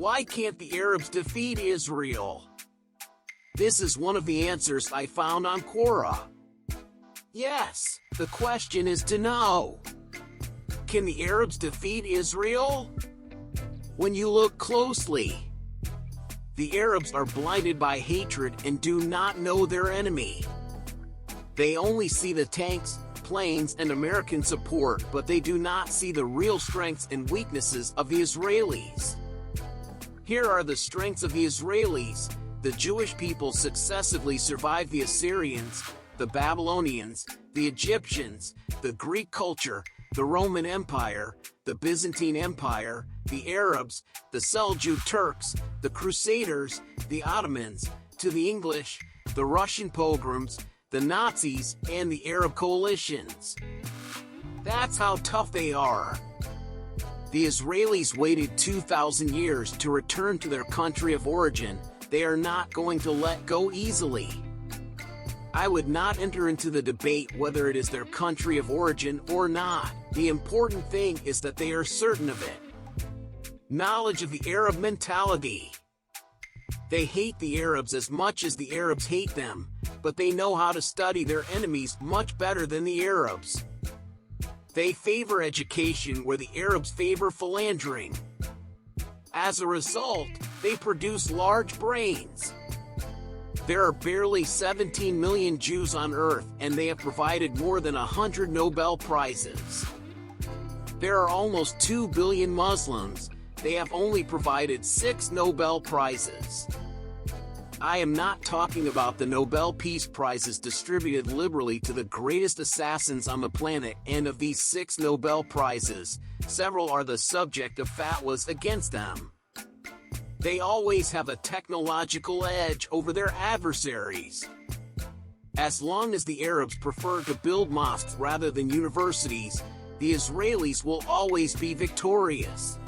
Why can't the Arabs defeat Israel? This is one of the answers I found on Quora. Yes, the question is to know. Can the Arabs defeat Israel? When you look closely, the Arabs are blinded by hatred and do not know their enemy. They only see the tanks, planes, and American support, but they do not see the real strengths and weaknesses of the Israelis. Here are the strengths of the Israelis. The Jewish people successively survived the Assyrians, the Babylonians, the Egyptians, the Greek culture, the Roman Empire, the Byzantine Empire, the Arabs, the Seljuk Turks, the Crusaders, the Ottomans, to the English, the Russian pogroms, the Nazis, and the Arab coalitions. That's how tough they are. The Israelis waited 2,000 years to return to their country of origin. They are not going to let go easily. I would not enter into the debate whether it is their country of origin or not. The important thing is that they are certain of it. Knowledge of the Arab mentality. They hate the Arabs as much as the Arabs hate them, but they know how to study their enemies much better than the Arabs. They favor education where the Arabs favor philandering. As a result, they produce large brains. There are barely 17 million Jews on Earth, and they have provided more than 100 Nobel Prizes. There are almost 2 billion Muslims. They have only provided 6 Nobel Prizes. I am not talking about the Nobel Peace Prizes distributed liberally to the greatest assassins on the planet, and of these 6 Nobel Prizes, several are the subject of fatwas against them. They always have a technological edge over their adversaries. As long as the Arabs prefer to build mosques rather than universities, the Israelis will always be victorious.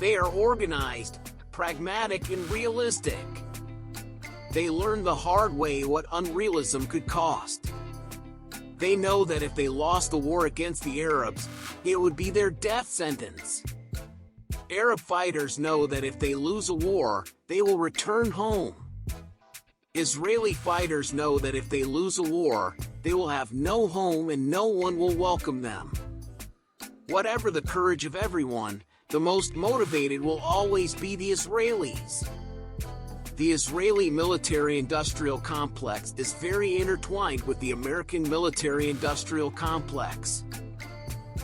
They are organized, pragmatic, and realistic. They learned the hard way what unrealism could cost. They know that if they lost the war against the Arabs, it would be their death sentence. Arab fighters know that if they lose a war, they will return home. Israeli fighters know that if they lose a war, they will have no home and no one will welcome them. Whatever the courage of everyone, the most motivated will always be the Israelis. The Israeli military-industrial complex is very intertwined with the American military-industrial complex.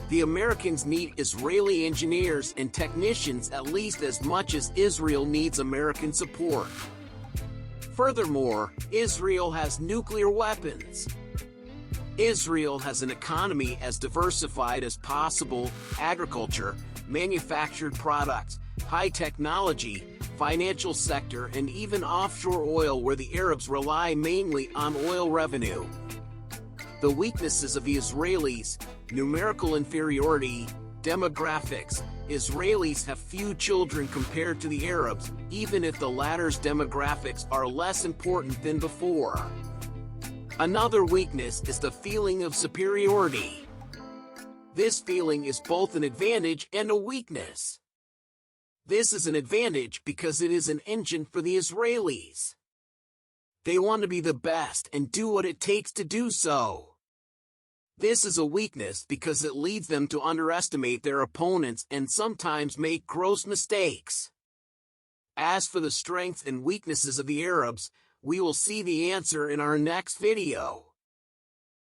The Americans need Israeli engineers and technicians at least as much as Israel needs American support. Furthermore, Israel has nuclear weapons. Israel has an economy as diversified as possible: agriculture, manufactured products, high technology, financial sector, and even offshore oil, where the Arabs rely mainly on oil revenue. The weaknesses of the Israelis: numerical inferiority, demographics. Israelis have few children compared to the Arabs, even if the latter's demographics are less important than before. Another weakness is the feeling of superiority. This feeling is both an advantage and a weakness. This is an advantage because it is an engine for the Israelis. They want to be the best and do what it takes to do so. This is a weakness because it leads them to underestimate their opponents and sometimes make gross mistakes. As for the strengths and weaknesses of the Arabs, we will see the answer in our next video.